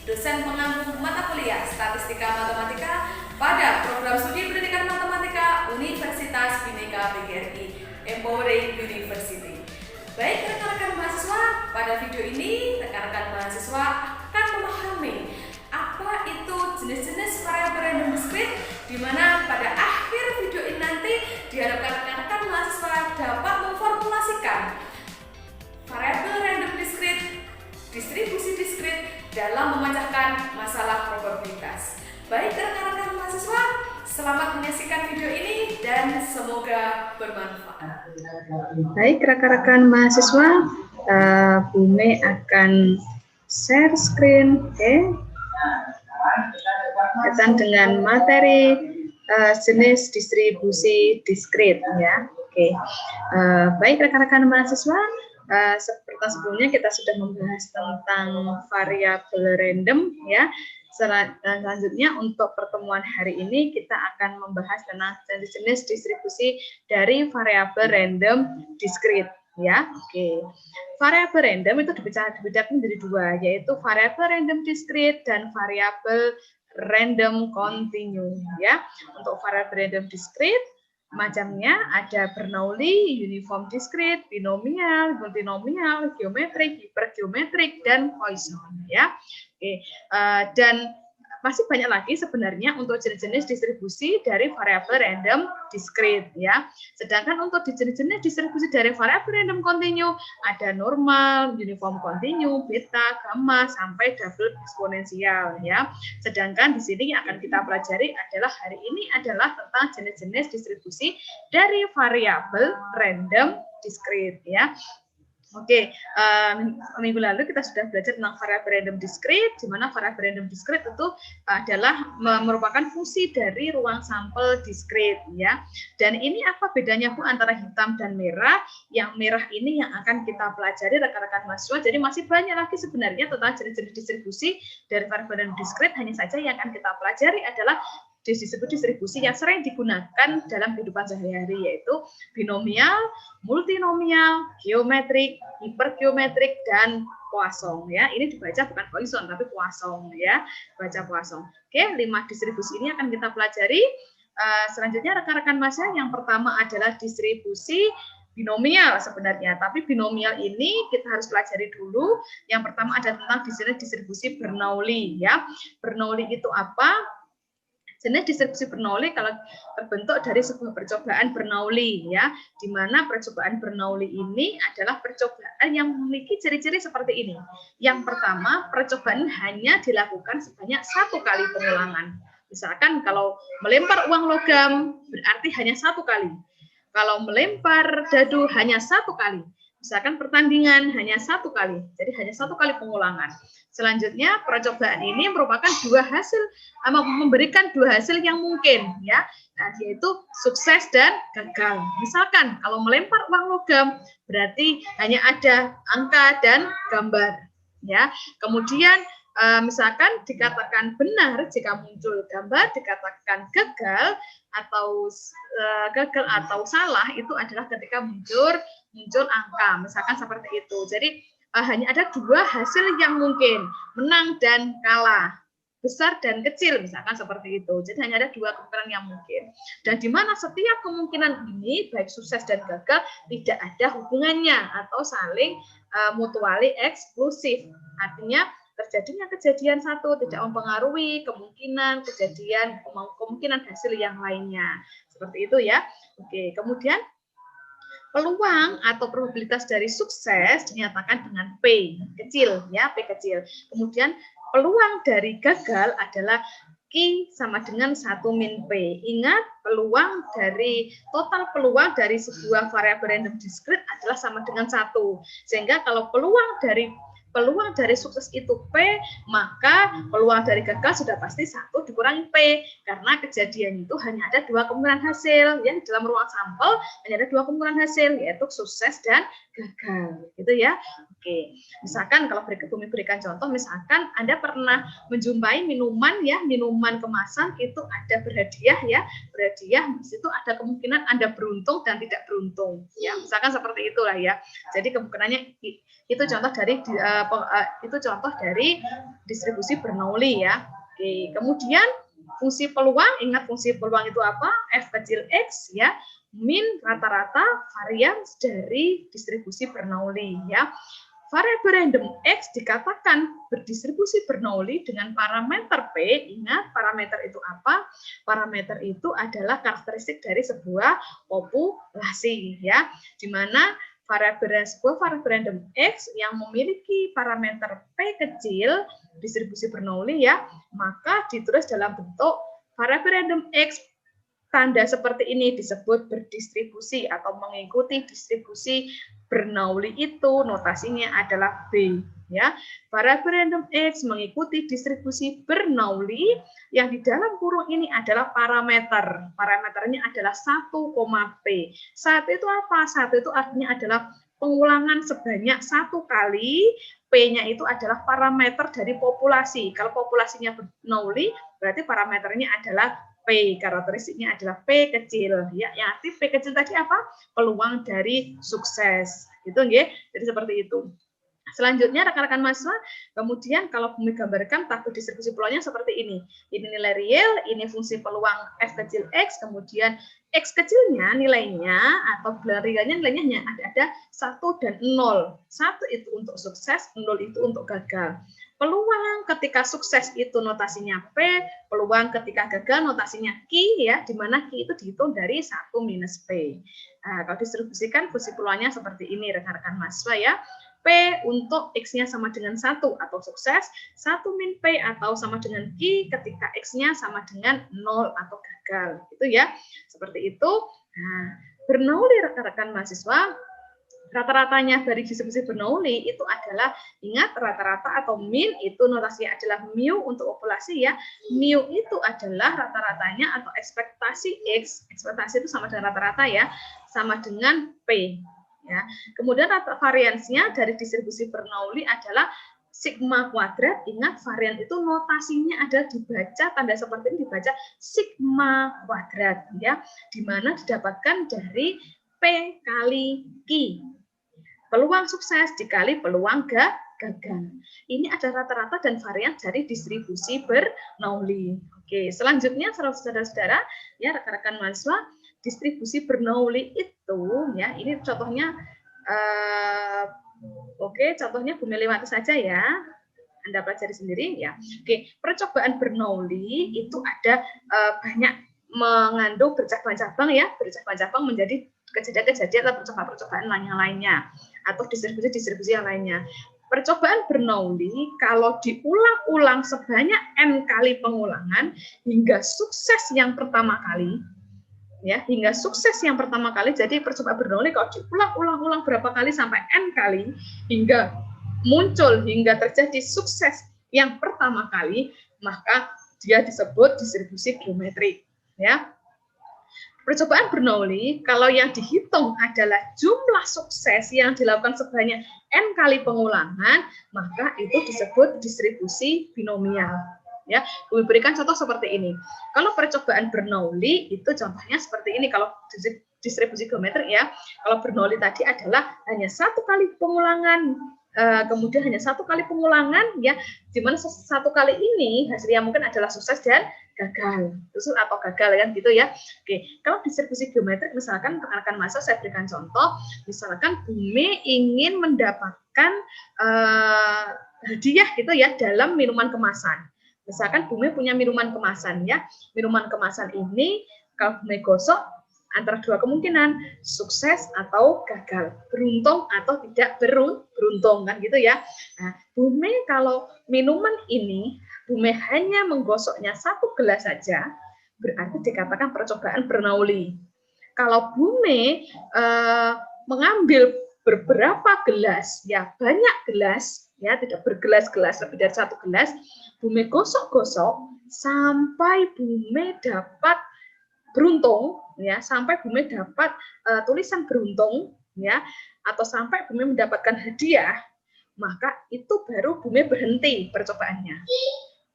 dosen pengampu mata kuliah Statistika Matematika pada program studi pendidikan matematika Universitas Bhinneka PGRI Empowering University. Baik rekan-rekan mahasiswa, pada video ini rekan-rekan mahasiswa akan memahami apa itu jenis-jenis variabel random discrete, di mana pada akhir video ini nanti diharapkan rekan-rekan mahasiswa dapat memformulasikan variabel random discrete, distribusi discrete dalam memecahkan masalah probabilitas. Baik rekan-rekan mahasiswa, selamat menyaksikan video ini dan semoga bermanfaat. Baik rekan-rekan mahasiswa, Bu Mei akan share screen, berkaitan dengan materi jenis distribusi diskrit, ya. Baik rekan-rekan mahasiswa, seperti sebelumnya kita sudah membahas tentang variabel random, ya. Selanjutnya untuk pertemuan hari ini kita akan membahas tentang jenis-jenis distribusi dari variabel random diskrit, ya. Variabel random itu dibedakan menjadi dua, yaitu variabel random diskrit dan variabel random continue, ya. Untuk variabel random diskrit macamnya ada Bernoulli, uniform diskrit, binomial, multinomial, geometrik, hipergeometrik, dan Poisson, ya. Dan masih banyak lagi sebenarnya untuk jenis-jenis distribusi dari variabel random diskrit, ya. Sedangkan untuk jenis-jenis distribusi dari variabel random continue ada normal, uniform continue, beta, gamma sampai double eksponensial, ya. Sedangkan di sini yang akan kita pelajari adalah hari ini adalah tentang jenis-jenis distribusi dari variabel random diskrit, ya. Minggu lalu kita sudah belajar tentang variabel random diskrit, di mana variabel random diskrit itu adalah merupakan fungsi dari ruang sampel diskrit, ya. Dan ini apa bedanya Bu antara hitam dan merah? Yang merah ini yang akan kita pelajari rekan-rekan mahasiswa. Jadi masih banyak lagi sebenarnya tentang jenis-jenis distribusi dari variabel random diskrit. Hanya saja yang akan kita pelajari adalah disebut distribusi yang sering digunakan dalam kehidupan sehari-hari, yaitu binomial, multinomial, geometrik, hipergeometrik, dan Poisson, ya. Ini dibaca bukan Poisson tapi Poisson, ya. Baca Poisson. 5 distribusi ini akan kita pelajari. Selanjutnya rekan-rekan mahasiswa, yang pertama adalah distribusi binomial sebenarnya, tapi binomial ini kita harus pelajari dulu. Yang pertama ada tentang distribusi Bernoulli, ya. Bernoulli itu apa? Jenis distribusi Bernoulli kalau terbentuk dari sebuah percobaan Bernoulli, ya, di mana percobaan Bernoulli ini adalah percobaan yang memiliki ciri-ciri seperti ini. Yang pertama, percobaan hanya dilakukan sebanyak 1 kali pengulangan. Misalkan kalau melempar uang logam berarti hanya 1 kali. Kalau melempar dadu hanya 1 kali. Misalkan pertandingan hanya 1 kali, jadi hanya 1 kali pengulangan. Selanjutnya percobaan ini merupakan memberikan dua hasil yang mungkin, ya. Nah, yaitu sukses dan gagal. Misalkan kalau melempar uang logam berarti hanya ada angka dan gambar, ya. Kemudian misalkan dikatakan benar jika muncul gambar, dikatakan gagal atau salah itu adalah ketika muncul angka, misalkan seperti itu. Jadi hanya ada 2 hasil yang mungkin, menang dan kalah, besar dan kecil, misalkan seperti itu. Jadi hanya ada 2 kemungkinan yang mungkin. Dan di mana setiap kemungkinan ini, baik sukses dan gagal, tidak ada hubungannya atau saling mutuali eksklusif. Artinya terjadinya kejadian satu tidak mempengaruhi kemungkinan hasil yang lainnya. Seperti itu, ya. Kemudian peluang atau probabilitas dari sukses dinyatakan dengan P kecil, ya, P kecil. Kemudian peluang dari gagal adalah Q sama dengan 1 min P. Ingat, total peluang dari sebuah variabel random diskrit adalah sama dengan 1. Sehingga kalau peluang dari sukses itu P, maka peluang dari gagal sudah pasti 1 dikurangi P, karena kejadian itu hanya ada 2 kemungkinan hasil, ya. Dalam ruang sampel hanya ada 2 kemungkinan hasil, yaitu sukses dan gagal, gitu, ya. Oke, misalkan kalau Bumi berikan contoh, misalkan Anda pernah menjumpai minuman ya, minuman kemasan itu ada berhadiah ya, berhadiah di situ ada kemungkinan Anda beruntung dan tidak beruntung ya, misalkan seperti itulah ya. Jadi kemungkinannya itu contoh dari distribusi Bernoulli ya. Oke, kemudian fungsi peluang, ingat fungsi peluang itu apa? F kecil X ya, min rata-rata varians dari distribusi Bernoulli ya. Variabel random X dikatakan berdistribusi Bernoulli dengan parameter P. Ingat, parameter itu apa? Parameter itu adalah karakteristik dari sebuah populasi, ya, di mana sebuah variabel random X yang memiliki parameter P kecil, distribusi Bernoulli, ya, maka ditulis dalam bentuk variabel random X. Tanda seperti ini disebut berdistribusi atau mengikuti distribusi Bernoulli, itu notasinya adalah B, ya. Variabel random X mengikuti distribusi Bernoulli yang di dalam kurung ini adalah parameter. Parameternya adalah 1, P. 1 itu apa? 1 itu artinya adalah pengulangan sebanyak 1 kali. P-nya itu adalah parameter dari populasi. Kalau populasinya Bernoulli, berarti parameternya adalah P, karakteristiknya adalah P kecil, ya. Yang arti P kecil tadi apa? Peluang dari sukses. Itu nggih. Jadi seperti itu. Selanjutnya rekan-rekan mahasiswa, kemudian kalau Bumi gambarkan tabel distribusi peluangnya seperti ini. Ini nilai real, ini fungsi peluang F kecil X, kemudian X kecilnya nilainya atau gelar realnya nilainya ada 1 dan 0. 1 itu untuk sukses, 0 itu untuk gagal. Peluang ketika sukses itu notasinya P, peluang ketika gagal notasinya Q, ya, di mana Q itu dihitung dari 1 minus P. Nah, kalau distribusikan fungsi peluangnya seperti ini rekan-rekan mahasiswa, ya. P untuk X-nya sama dengan 1 atau sukses, 1 min P atau sama dengan Q ketika X-nya sama dengan 0 atau gagal. Itu ya, seperti itu. Nah, Bernoulli rekan-rekan mahasiswa, rata-ratanya dari distribusi Bernoulli itu adalah, ingat, rata-rata atau min itu notasinya adalah mu untuk populasi, ya. Mu itu adalah rata-ratanya atau ekspektasi X, ekspektasi itu sama dengan rata-rata, ya, sama dengan P, ya. Kemudian variansnya dari distribusi Bernoulli adalah sigma kuadrat. Ingat, varian itu notasinya adalah dibaca, tanda seperti ini dibaca sigma kuadrat, ya, di mana didapatkan dari P kali Q. Peluang sukses dikali peluang gagal. Ini ada rata-rata dan varian dari distribusi Bernoulli. Oke, selanjutnya saudara-saudara, ya, rekan-rekan mahasiswa, distribusi Bernoulli itu, ya, ini contohnya, contohnya Bumi lewati saja, ya. Anda pelajari sendiri, ya. Oke, percobaan Bernoulli itu ada banyak mengandung bercabang-cabang, ya, bercabang-cabang menjadi kejadian-kejadian atau percobaan-percobaan lainnya atau distribusi-distribusi yang lainnya. Percobaan Bernoulli kalau diulang-ulang sebanyak N kali pengulangan hingga sukses yang pertama kali, ya, hingga sukses yang pertama kali. Jadi percobaan Bernoulli kalau diulang-ulang berapa kali sampai N kali hingga muncul, hingga terjadi sukses yang pertama kali, maka dia disebut distribusi geometrik, ya. Percobaan Bernoulli, kalau yang dihitung adalah jumlah sukses yang dilakukan sebanyak N kali pengulangan, maka itu disebut distribusi binomial. Ya, kami berikan contoh seperti ini. Kalau percobaan Bernoulli itu contohnya seperti ini. Kalau distribusi geometrik, ya, kalau Bernoulli tadi adalah hanya 1 kali pengulangan, kemudian hanya 1 kali pengulangan, ya, di mana 1 kali ini hasilnya mungkin adalah sukses dan gagal, atau gagal, kan, gitu, ya. Oke, kalau distribusi geometrik, misalkan rekan-rekan mahasiswa, saya berikan contoh, misalkan Bumi ingin mendapatkan hadiah, gitu, ya, dalam minuman kemasan. Misalkan Bumi punya minuman kemasan, ya, minuman kemasan ini kalau Bumi gosok antara 2 kemungkinan, sukses atau gagal, beruntung atau tidak beruntung, kan, gitu, ya. Nah, Bumi kalau minuman ini Bumi hanya menggosoknya 1 gelas saja, berarti dikatakan percobaan Bernoulli. Kalau Bumi mengambil beberapa gelas, ya, banyak gelas, ya, tidak bergelas-gelas, lebih dari 1 gelas, Bumi gosok-gosok sampai Bumi dapat beruntung, ya, sampai Bumi dapat tulisan beruntung, ya, atau sampai Bumi mendapatkan hadiah, maka itu baru Bume berhenti percobaannya.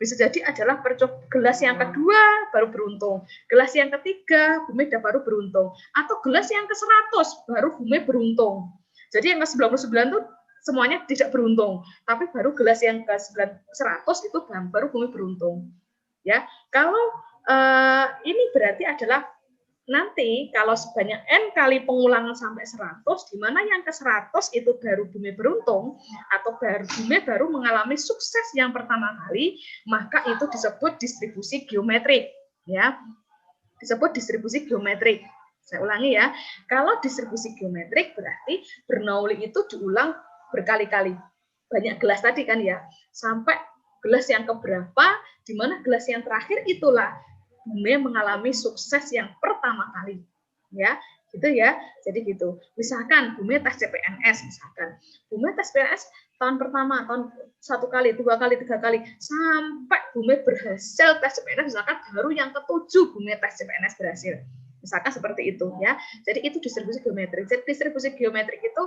Bisa jadi adalah gelas yang kedua baru beruntung, gelas yang ketiga Bume baru beruntung, atau gelas yang ke-100 baru Bume beruntung. Jadi yang ke-99 itu semuanya tidak beruntung, tapi baru gelas yang ke-100 itu baru Bume beruntung. Ya, kalau ini berarti adalah nanti kalau sebanyak N kali pengulangan sampai 100, di mana yang ke-100 itu baru Bume beruntung, atau Bume baru mengalami sukses yang pertama kali, maka itu disebut distribusi geometrik. Ya, disebut distribusi geometrik. Saya ulangi ya, kalau distribusi geometrik berarti Bernoulli itu diulang berkali-kali. Banyak gelas tadi kan ya, sampai gelas yang keberapa, di mana gelas yang terakhir itulah Bume mengalami sukses yang pertama kali, ya, gitu ya. Jadi gitu. Misalkan Bume tes CPNS, misalkan Bume tes CPNS tahun pertama, tahun 1 kali, 2 kali, 3 kali, sampai Bume berhasil tes CPNS, misalkan baru yang ke-7 Bume tes CPNS berhasil. Misalkan seperti itu ya. Jadi itu distribusi geometrik. Jadi distribusi geometrik itu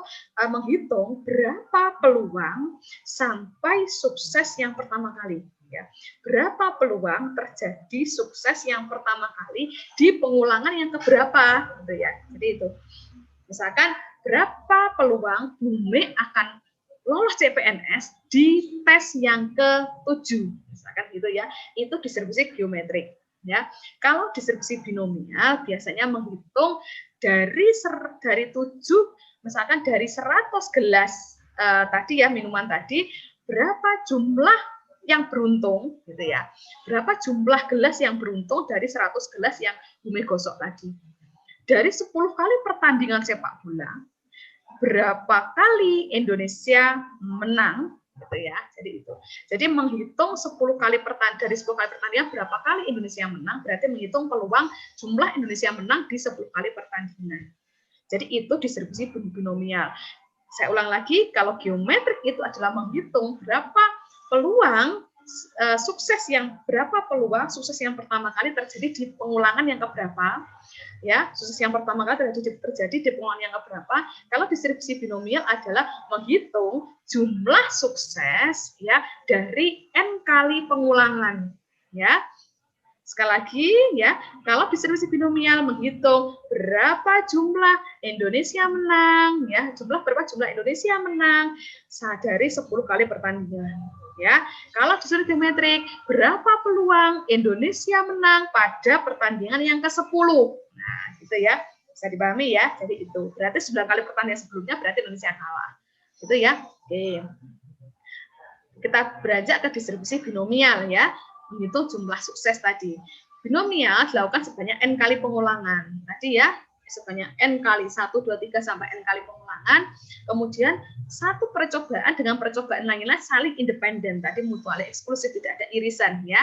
menghitung berapa peluang sampai sukses yang pertama kali. Ya. Berapa peluang terjadi sukses yang pertama kali di pengulangan yang keberapa, gitu ya. Jadi itu. Misalkan berapa peluang Bume akan lolos CPNS di tes yang ke-7, misalkan gitu ya. Itu distribusi geometrik. Ya, kalau distribusi binomial biasanya menghitung dari 7, misalkan dari 100 gelas tadi ya, minuman tadi, berapa jumlah yang beruntung, gitu ya. Berapa jumlah gelas yang beruntung dari 100 gelas yang Bume gosok tadi. Dari 10 kali pertandingan sepak bola, berapa kali Indonesia menang, gitu ya. Jadi itu. Jadi menghitung 10 kali dari 10 kali pertandingan berapa kali Indonesia menang, berarti menghitung peluang jumlah Indonesia menang di 10 kali pertandingan. Jadi itu distribusi binomial. Saya ulang lagi, kalau geometrik itu adalah menghitung berapa peluang sukses yang pertama kali terjadi di pengulangan yang keberapa, ya, sukses yang pertama kali terjadi di pengulangan yang keberapa. Kalau distribusi binomial adalah menghitung jumlah sukses ya dari N kali pengulangan, ya. Sekali lagi ya, kalau distribusi binomial menghitung berapa jumlah Indonesia menang, ya, berapa jumlah Indonesia menang dari 10 kali pertandingan. Ya, kalau distribusi geometrik, berapa peluang Indonesia menang pada pertandingan yang ke-10. Nah, gitu ya. Bisa dipahami ya. Jadi itu. Berarti 9 kali pertandingan sebelumnya berarti Indonesia kalah. Gitu ya. Oke. Kita beranjak ke distribusi binomial ya. Menghitung jumlah sukses tadi. Binomial dilakukan sebanyak N kali pengulangan. Tadi ya, sebanyak N kali 1, 2, 3 sampai N kali pengulangan. Kemudian satu percobaan dengan percobaan lainnya saling independen. Tadi mutually eksklusif, tidak ada irisan ya.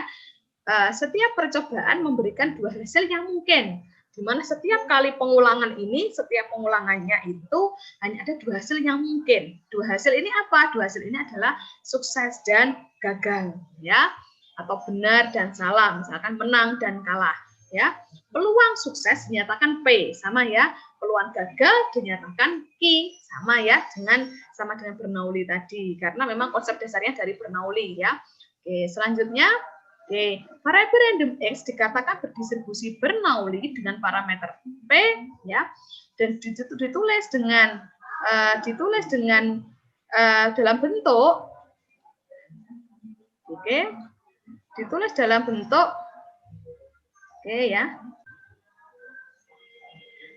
Setiap percobaan memberikan 2 hasil yang mungkin. Di mana setiap kali pengulangan ini, setiap pengulangannya itu hanya ada 2 hasil yang mungkin. 2 hasil ini apa? 2 hasil ini adalah sukses dan gagal, ya, atau benar dan salah, misalkan menang dan kalah, ya. Peluang sukses dinyatakan P, sama ya. Peluang gagal dinyatakan Q, sama ya, sama dengan Bernoulli tadi, karena memang konsep dasarnya dari Bernoulli ya. Oke, selanjutnya, variabel random X dikatakan berdistribusi Bernoulli dengan parameter P ya, dan ditulis dengan dalam bentuk, ditulis dalam bentuk, ya.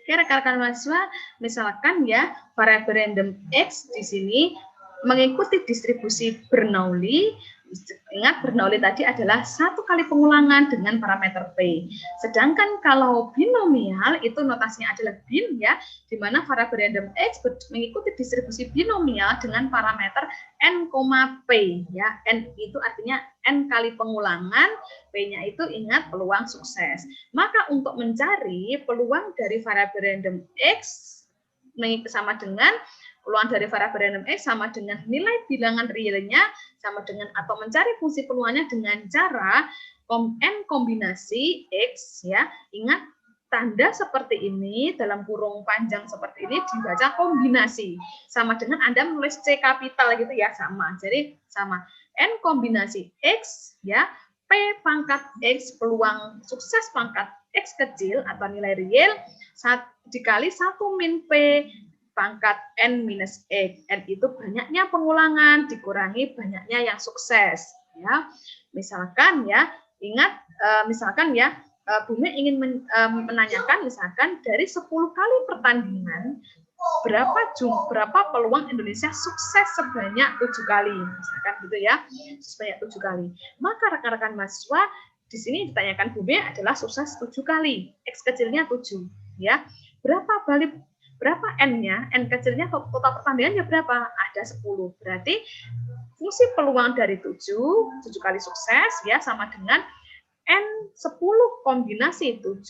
Oke, rekan-rekan mahasiswa, misalkan ya variabel random X di sini mengikuti distribusi Bernoulli. Ingat, Bernoulli tadi adalah 1 kali pengulangan dengan parameter P. Sedangkan kalau binomial itu notasinya adalah bin ya, di mana variabel random X mengikuti distribusi binomial dengan parameter N, P ya. N itu artinya N kali pengulangan, P-nya itu ingat peluang sukses. Maka untuk mencari peluang dari variabel random X sama dengan peluang dari variabel random X sama dengan nilai bilangan realnya sama dengan, atau mencari fungsi peluangnya dengan cara N kombinasi X ya. Ingat tanda seperti ini dalam kurung panjang seperti ini dibaca kombinasi, sama dengan Anda menulis C kapital gitu ya, sama. Jadi sama N kombinasi X ya, P pangkat X peluang sukses pangkat X kecil atau nilai real dikali 1 min P pangkat N minus X. N itu banyaknya pengulangan dikurangi banyaknya yang sukses ya. Misalkan ya, ingat misalkan ya, Bumi ingin menanyakan misalkan dari 10 kali pertandingan berapa peluang Indonesia sukses sebanyak 7 kali, misalkan gitu ya, sebanyak 7 kali. Maka rekan-rekan mahasiswa di sini ditanyakan Bumi adalah sukses 7 kali, X kecilnya 7 ya. Berapa N-nya? N kecilnya total pertandingannya berapa? Ada 10. Berarti fungsi peluang dari 7 kali sukses ya sama dengan N10 kombinasi 7,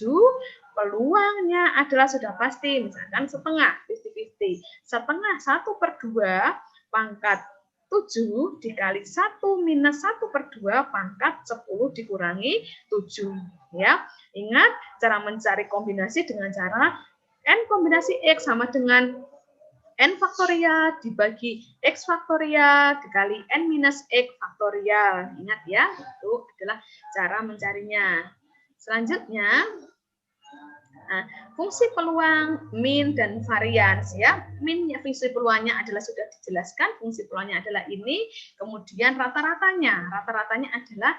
peluangnya adalah sudah pasti, misalkan setengah, 50-50. Setengah 1/2 pangkat 7 dikali 1 minus 1/2 pangkat 10 dikurangi 7. Ya. Ingat, cara mencari kombinasi dengan cara N kombinasi X sama dengan N faktorial dibagi X faktorial dikali N minus X faktorial. Ingat ya, itu adalah cara mencarinya. Selanjutnya, fungsi peluang, min, dan varians. Ya, min fungsi peluangnya adalah sudah dijelaskan, fungsi peluangnya adalah ini. Kemudian rata-ratanya adalah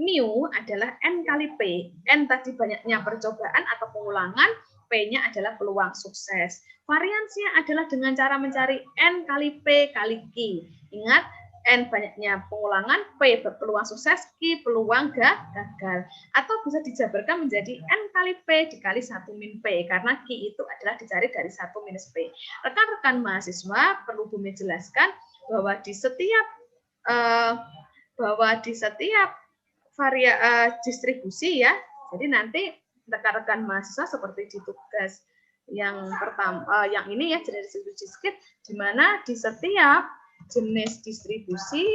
mu adalah N kali P. N tadi banyaknya percobaan atau pengulangan, P-nya adalah peluang sukses. Variansnya adalah dengan cara mencari N kali P kali Q. Ingat, N banyaknya pengulangan, P peluang sukses, Q peluang gagal. Atau bisa dijabarkan menjadi N kali P dikali 1 min P, karena Q itu adalah dicari dari 1 minus P. Rekan-rekan mahasiswa perlu Bumi jelaskan bahwa di setiap distribusi ya, jadi nanti rekan-rekan mahasiswa seperti di tugas yang pertama, yang ini ya, jenis distribusi diskrit, di mana di setiap jenis distribusi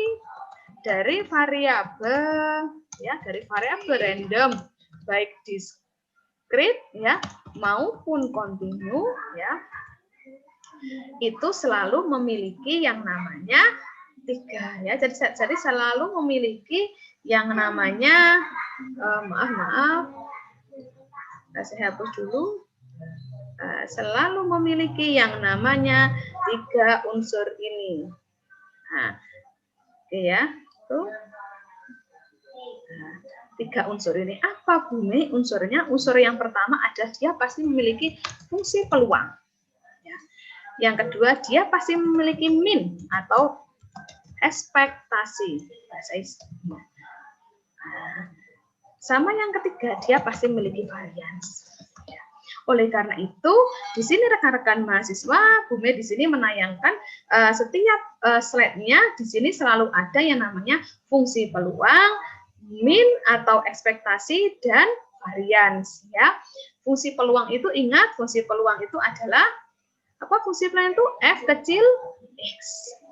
dari variabel ya, dari variabel random baik diskrit ya maupun kontinu ya, itu selalu memiliki yang namanya 3 ya. Jadi selalu memiliki yang namanya saya hapus dulu. Selalu memiliki yang namanya 3 unsur ini. Nah, oke ya, tuh. 3 unsur ini apa Bumi unsurnya? Unsur yang pertama adalah dia pasti memiliki fungsi peluang. Ya. Yang kedua dia pasti memiliki min atau ekspektasi bahasa istilahnya. Sama yang ketiga, dia pasti memiliki varians. Ya. Oleh karena itu, di sini rekan-rekan mahasiswa, Bumi di sini menayangkan setiap slide-nya di sini selalu ada yang namanya fungsi peluang, min atau ekspektasi, dan varians. Ya. Fungsi peluang itu ingat, fungsi peluang itu adalah apa? Fungsi peluang itu f kecil x.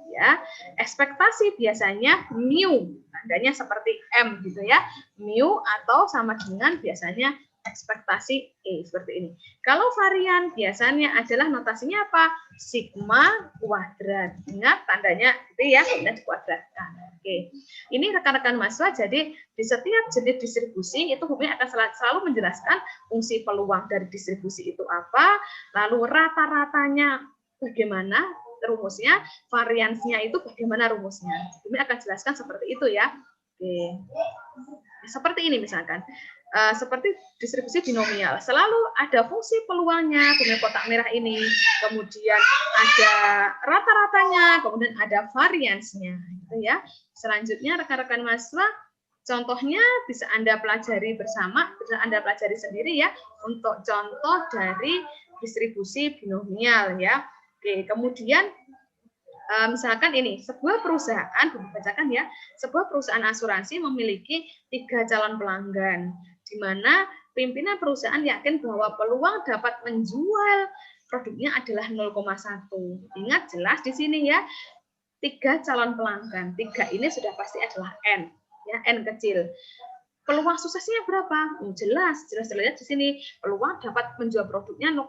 Ya, ekspektasi biasanya mu, tandanya seperti M gitu ya, mu atau sama dengan biasanya ekspektasi E seperti ini. Kalau varian biasanya adalah notasinya apa? Sigma kuadrat. Ingat tandanya itu ya, sudah dikuadratkan. Oke, ini rekan-rekan mahasiswa. Jadi di setiap jenis distribusi itu Bumi akan selalu menjelaskan fungsi peluang dari distribusi itu apa, lalu rata-ratanya bagaimana rumusnya, variansnya itu bagaimana rumusnya. Bumi akan jelaskan seperti itu ya. Oke. Seperti ini misalkan. Seperti distribusi binomial. Selalu ada fungsi peluangnya, Bumi kotak merah ini. Kemudian ada rata-ratanya, kemudian ada variansnya. Gitu ya. Selanjutnya rekan-rekan mahasiswa, contohnya bisa Anda pelajari bersama, bisa Anda pelajari sendiri ya, untuk contoh dari distribusi binomial ya. Oke, kemudian misalkan ini sebuah perusahaan, bacakan ya, sebuah perusahaan asuransi memiliki 3 calon pelanggan, di mana pimpinan perusahaan yakin bahwa peluang dapat menjual produknya adalah 0,1. Ingat jelas di sini ya, 3 calon pelanggan, 3 ini sudah pasti adalah N, ya N kecil. peluang suksesnya berapa? Jelas terlihat di sini. Peluang dapat menjual produknya 0,1.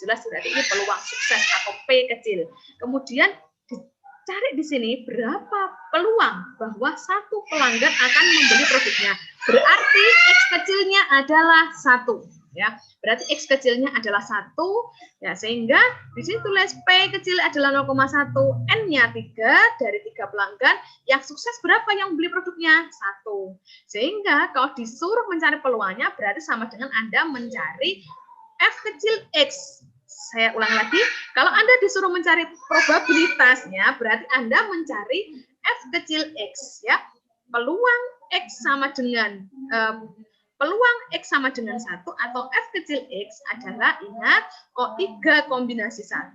Jelas berarti ini peluang sukses atau P kecil. Kemudian dicari di sini berapa peluang bahwa satu pelanggan akan membeli produknya. Berarti X kecilnya adalah 1. Ya, berarti X kecilnya adalah 1, ya, sehingga di sini tulis P kecil adalah 0,1, N-nya 3 dari 3 pelanggan, yang sukses berapa yang beli produknya? 1. Sehingga kalau disuruh mencari peluangnya berarti sama dengan Anda mencari F kecil X. Saya ulang lagi, kalau Anda disuruh mencari probabilitasnya berarti Anda mencari F kecil X, ya. Peluang X sama dengan peluang X sama dengan 1 atau F kecil X adalah, ingat, kok 3 kombinasi 1,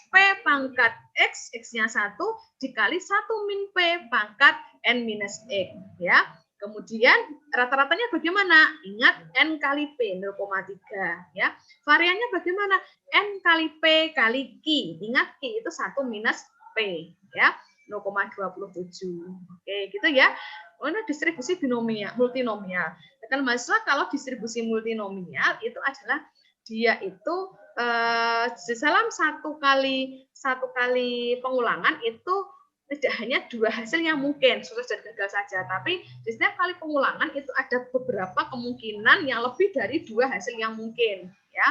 P pangkat X, X-nya 1, dikali 1 min P pangkat N minus X. Ya. Kemudian rata-ratanya bagaimana? Ingat, N kali P 0,3. Ya. Variannya bagaimana? N kali P kali Q. Ingat, Q itu 1 minus P. Ya. 0,27. Oke, gitu ya. Ini distribusi binomial, multinomial. Kan mahasiswa kalau distribusi multinomial itu adalah dia itu dalam satu kali pengulangan itu tidak hanya 2 hasil yang mungkin, sukses dan gagal saja, tapi di setiap kali pengulangan itu ada beberapa kemungkinan yang lebih dari 2 hasil yang mungkin, ya.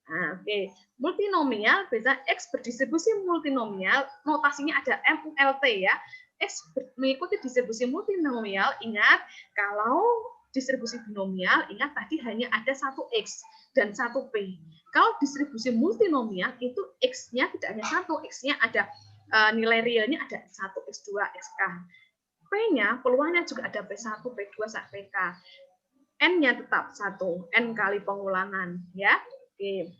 Nah, oke. Multinomial biasanya X berdistribusi multinomial, notasinya ada MULT, ya. X mengikuti distribusi multinomial, ingat kalau distribusi binomial, ingat tadi hanya ada 1 X dan 1 P. Kalau distribusi multinomial itu X-nya tidak hanya 1, X-nya ada nilai realnya ada 1, X2, XK. P-nya peluangnya juga ada P1, P2, sampai P. N-nya tetap 1, N kali pengulangan, ya. Oke.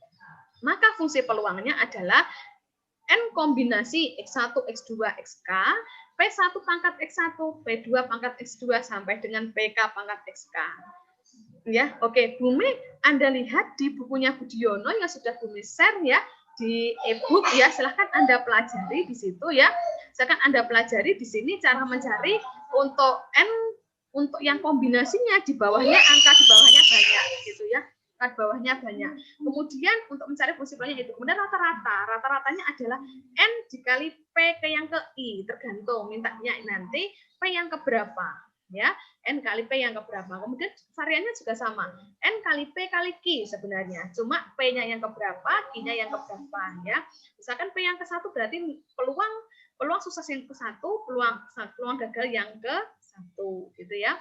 Maka fungsi peluangnya adalah N kombinasi X1, X2, XK, P1 pangkat X1, P2 pangkat X2, sampai dengan PK pangkat XK. Ya, oke. Bumi, Anda lihat di bukunya Budiono yang sudah Bumi share, ya, di e-book, ya, silahkan Anda pelajari di situ, ya. Silahkan Anda pelajari di sini cara mencari untuk N, untuk yang kombinasinya di bawahnya, angka di bawahnya banyak, gitu ya. Di bawahnya banyak. Kemudian untuk mencari fungsi peluangnya itu, kemudian rata-ratanya adalah N dikali P ke yang ke I, tergantung mintanya nanti P yang keberapa, ya. N kali P yang keberapa. Kemudian variannya juga sama, N kali P kali Q sebenarnya, cuma P-nya yang keberapa, Q-nya yang keberapa, ya. Misalkan P yang ke-1 berarti peluang sukses yang ke-1, peluang gagal yang ke-1, gitu ya.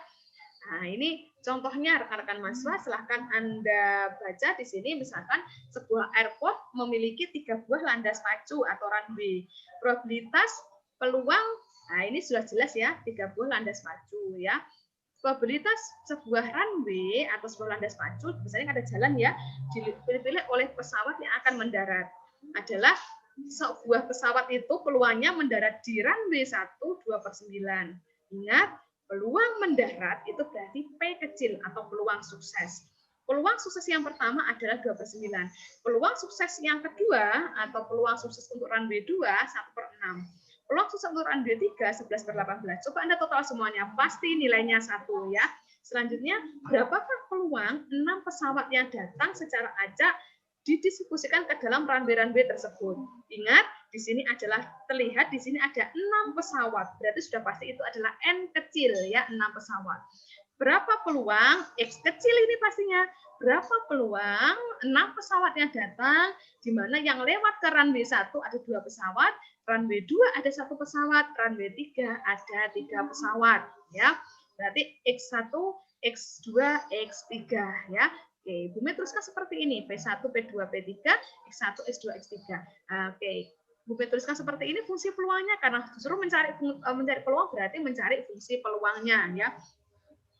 Nah, ini contohnya rekan-rekan mahasiswa, silahkan Anda baca di sini. Misalkan sebuah airport memiliki 3 buah landas pacu atau runway. Probabilitas peluang, nah ini sudah jelas ya, 3 buah landas pacu, ya. Probabilitas sebuah runway atau sebuah landas pacu, misalnya ada jalan, ya, dipilih oleh pesawat yang akan mendarat. Adalah sebuah pesawat itu peluangnya mendarat di runway 1, 2/9. Ingat, peluang mendarat itu berarti P kecil atau peluang sukses. Peluang sukses yang pertama adalah 2/9. Peluang sukses yang kedua atau peluang sukses untuk runway 2, 1/6. Peluang sukses untuk runway 3, 11/18. Coba Anda total semuanya, pasti nilainya 1, ya. Selanjutnya, berapakah peluang 6 pesawat yang datang secara acak didistribusikan ke dalam runway-runway tersebut? Ingat, di sini adalah terlihat di sini ada 6 pesawat. Berarti sudah pasti itu adalah N kecil, ya, 6 pesawat. Berapa peluang X kecil ini pastinya? Berapa peluang 6 pesawat yang datang, di mana yang lewat ke runway 1 ada 2 pesawat, runway 2 ada 1 pesawat, runway 3 ada 3 pesawat, ya. Berarti X1, X2, X3, ya. Oke, Bumi teruskan seperti ini, P1, P2, P3, X1, X2, X3. Oke, Bumi tuliskan seperti ini fungsi peluangnya, karena disuruh mencari peluang berarti mencari fungsi peluangnya, ya.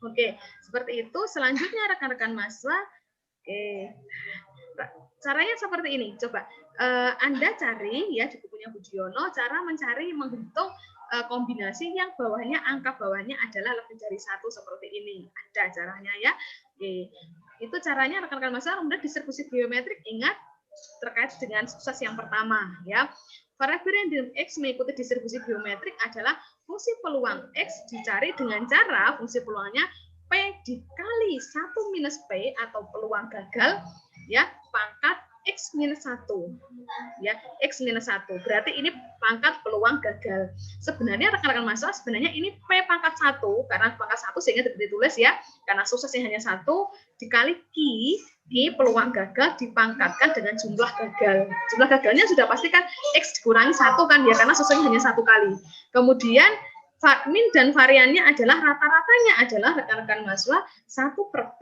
Oke, seperti itu. Selanjutnya rekan-rekan mahasiswa, oke, caranya seperti ini. Coba Anda cari, ya, di bukunya Budiono cara mencari menghitung kombinasi yang bawahnya, angka bawahnya adalah lebih dari 1 seperti ini. Ada caranya, ya. Oke. Itu caranya rekan-rekan mahasiswa. Kemudian distribusi geometrik, ingat terkait dengan sukses yang pertama, ya. Variabel random X mengikuti distribusi geometrik adalah fungsi peluang X dicari dengan cara fungsi peluangnya P dikali 1 minus P atau peluang gagal, ya, pangkat X minus 1. Ya, X minus 1. Berarti ini pangkat peluang gagal. Sebenarnya rekan-rekan mahasiswa, sebenarnya ini P pangkat 1, karena pangkat 1 sehingga tidak ditulis ya, karena suksesnya hanya 1, dikali Q peluang gagal dipangkatkan dengan jumlah gagal. Jumlah gagalnya sudah pasti kan X dikurangi 1 kan ya, karena suksesnya hanya 1 kali. Kemudian min dan variannya adalah rata-ratanya adalah rekan-rekan mahasiswa 1 per P,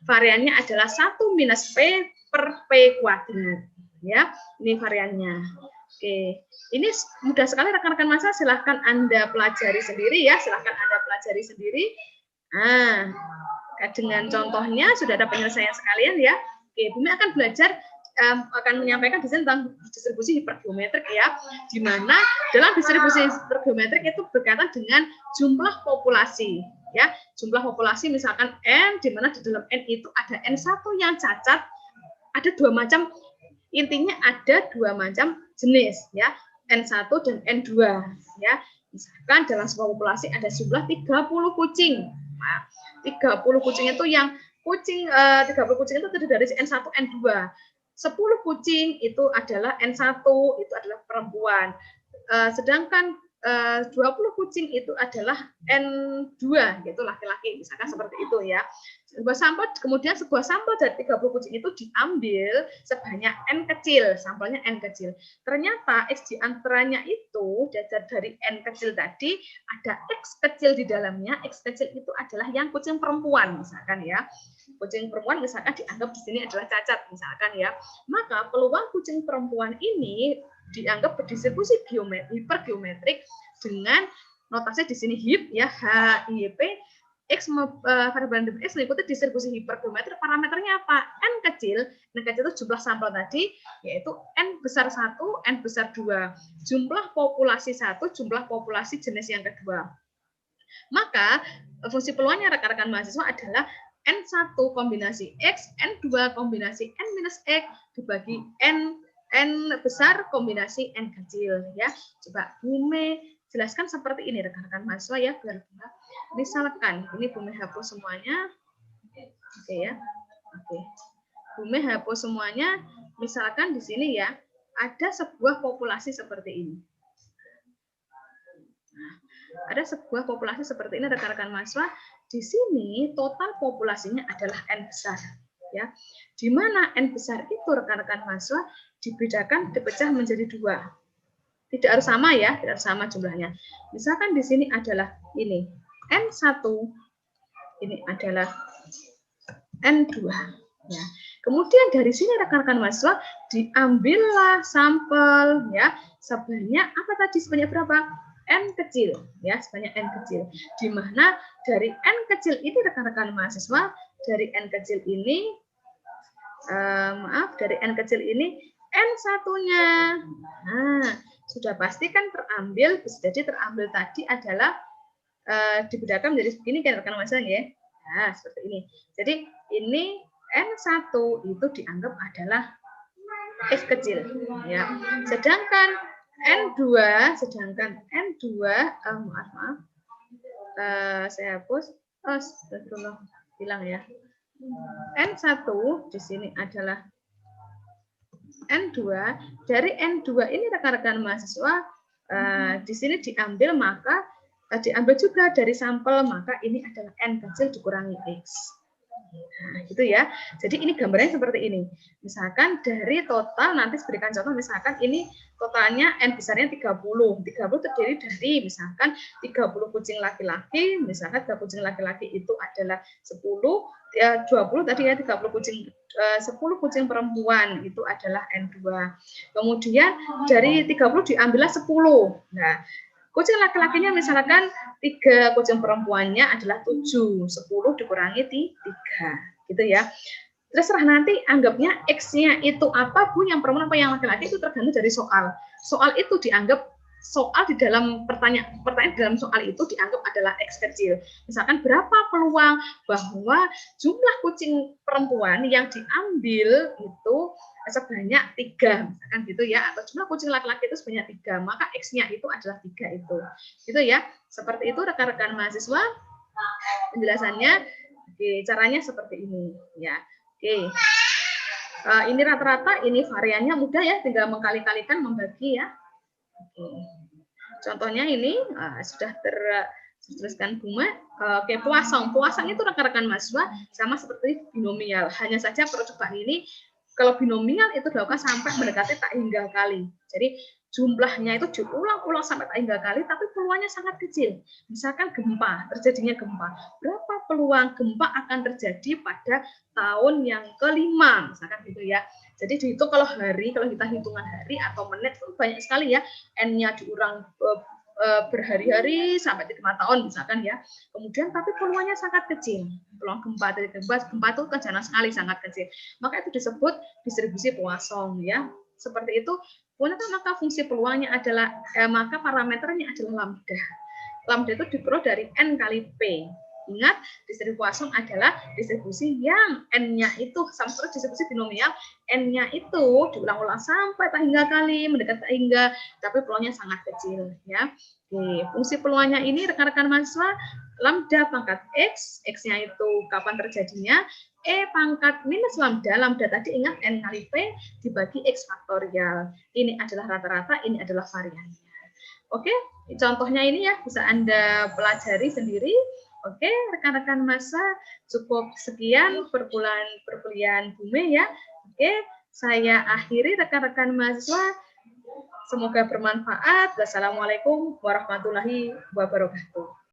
variannya adalah 1 minus P per P kuadrat. Ya, ini variannya. Oke, ini mudah sekali rekan-rekan mahasiswa, silahkan Anda pelajari sendiri ya, silahkan Anda pelajari sendiri. Nah, dengan contohnya sudah ada penyelesaian sekalian ya. Oke, Bumi akan belajar akan menyampaikan di sini tentang distribusi hipergeometrik ya, di mana dalam distribusi hipergeometrik itu berkaitan dengan jumlah populasi ya, jumlah populasi misalkan n, di mana di dalam n itu ada n1 yang cacat, ada 2 macam, intinya ada 2 macam jenis ya, n1 dan n2 ya. Misalkan dalam sebuah populasi ada jumlah 30 kucing. Nah, 30 kucing itu yang 30 kucing itu terdiri dari n1, n2. 10 kucing itu adalah N1, itu adalah perempuan. Sedangkan 20 kucing itu adalah N2, yaitu laki-laki, misalkan seperti itu ya. Kemudian sebuah sampel dari 30 kucing itu diambil sebanyak N kecil, sampelnya N kecil. Ternyata X di antaranya itu, dari N kecil tadi, ada X kecil di dalamnya. X kecil itu adalah yang kucing perempuan, misalkan ya. Kucing perempuan misalkan dianggap di sini adalah cacat, misalkan ya. Maka peluang kucing perempuan ini dianggap berdistribusi hipergeometrik dengan notasi di sini HIP ya, HIP. X variabel random X mengikuti distribusi hipergeometrik, parameternya apa? N kecil itu jumlah sampel tadi, yaitu N besar 1, N besar 2. Jumlah populasi 1, jumlah populasi jenis yang kedua. Maka fungsi peluangnya rekan-rekan mahasiswa adalah N1 kombinasi X, N2 kombinasi N minus X dibagi N besar kombinasi N kecil ya. Coba Bumi jelaskan seperti ini rekan-rekan mahasiswa ya, biar misalkan ini Bumi hapus semuanya. Oke ya. Oke. Bumi hapus semuanya. Misalkan di sini ya, ada sebuah populasi seperti ini. Nah, ada sebuah populasi seperti ini rekan-rekan mahasiswa. Di sini total populasinya adalah N besar ya. Di mana N besar itu rekan-rekan mahasiswa dibedakan, dipecah menjadi 2. Tidak harus sama ya, tidak harus sama jumlahnya. Misalkan di sini adalah ini N1, ini adalah N2 ya. Kemudian dari sini rekan-rekan mahasiswa diambillah sampel ya, sebanyak apa tadi, sebanyak berapa? N kecil ya, sebanyak N kecil. Di mana dari N kecil ini rekan-rekan mahasiswa, dari N kecil ini dari N kecil ini N1-nya. Nah, sudah pasti kan terambil, bisa jadi terambil tadi adalah dibedakan menjadi begini kan rekan mahasiswa ya. Nah, seperti ini. Jadi ini N1 itu dianggap adalah X kecil ya. Sedangkan N2 maaf. Saya hapus. Astagfirullah, hilang ya. N1 di sini adalah N2. Dari N2 ini rekan-rekan mahasiswa di sini diambil, maka diambil juga dari sampel, maka ini adalah N kecil dikurangi X. Nah, gitu ya. Jadi ini gambarnya seperti ini. Misalkan dari total, nanti berikan contoh, misalkan ini totalnya N besarnya 30. 30 terdiri dari misalkan 30 kucing laki-laki, misalkan 30 kucing laki-laki itu adalah 10, ya 20 tadi ya, 30 kucing 10 kucing perempuan itu adalah N2. Kemudian dari 30 diambillah 10. Nah, kucing laki-lakinya misalkan 3, kucing perempuannya adalah 7, 10 dikurangi 3, gitu ya. Terserah nanti anggapnya X-nya itu apa, Bu, yang perempuan apa yang laki-laki itu tergantung dari soal. Soal itu dianggap, soal di dalam pertanyaan di dalam soal itu dianggap adalah X kecil. Misalkan berapa peluang bahwa jumlah kucing perempuan yang diambil itu sebanyak 3, misalkan gitu ya, atau jumlah kucing laki-laki itu sebanyak 3, maka X-nya itu adalah 3 itu. Gitu ya. Seperti itu rekan-rekan mahasiswa. Penjelasannya, oke, caranya seperti ini ya. Oke. Ini rata-rata, ini variannya mudah ya, tinggal mengkali-kalikan, membagi ya. Oke. Contohnya ini sudah tertuliskan Bunga. Oke, puasong. Puasong itu rekan-rekan mahasiswa sama seperti binomial. Hanya saja percobaan ini kalau binomial itu dilakukan sampai mendekati tak hingga kali. Jadi jumlahnya itu diulang-ulang sampai tak hingga kali, tapi peluangnya sangat kecil. Misalkan gempa, terjadinya gempa. Berapa peluang gempa akan terjadi pada tahun yang kelima, misalkan gitu ya. Jadi dihitung kalau hari, kalau kita hitungan hari atau menit itu banyak sekali ya. N-nya diurang berhari-hari sampai 5 tahun misalkan ya. Kemudian tapi peluangnya sangat kecil. Peluang gempa itu kan jarang sekali, sangat kecil. Maka itu disebut distribusi Poisson ya. Seperti itu. Maka fungsi peluangnya adalah maka parameternya adalah lambda. Lambda itu diperoleh dari N kali P. Ingat, distribusi Poisson adalah distribusi yang N-nya itu, sama distribusi binomial, N-nya itu diulang-ulang sampai tak hingga kali, mendekat tak hingga, tapi peluangnya sangat kecil. Ya. Oke, fungsi peluangnya ini rekan-rekan mahasiswa, lambda pangkat X, X-nya itu kapan terjadinya, E pangkat minus lambda, lambda tadi ingat N kali P dibagi X faktorial. Ini adalah rata-rata, ini adalah variannya. Oke, contohnya ini ya, bisa Anda pelajari sendiri. Oke, rekan-rekan masa cukup sekian perkuliahan Bume ya. Oke, saya akhiri rekan-rekan mahasiswa. Semoga bermanfaat. Wassalamualaikum warahmatullahi wabarakatuh.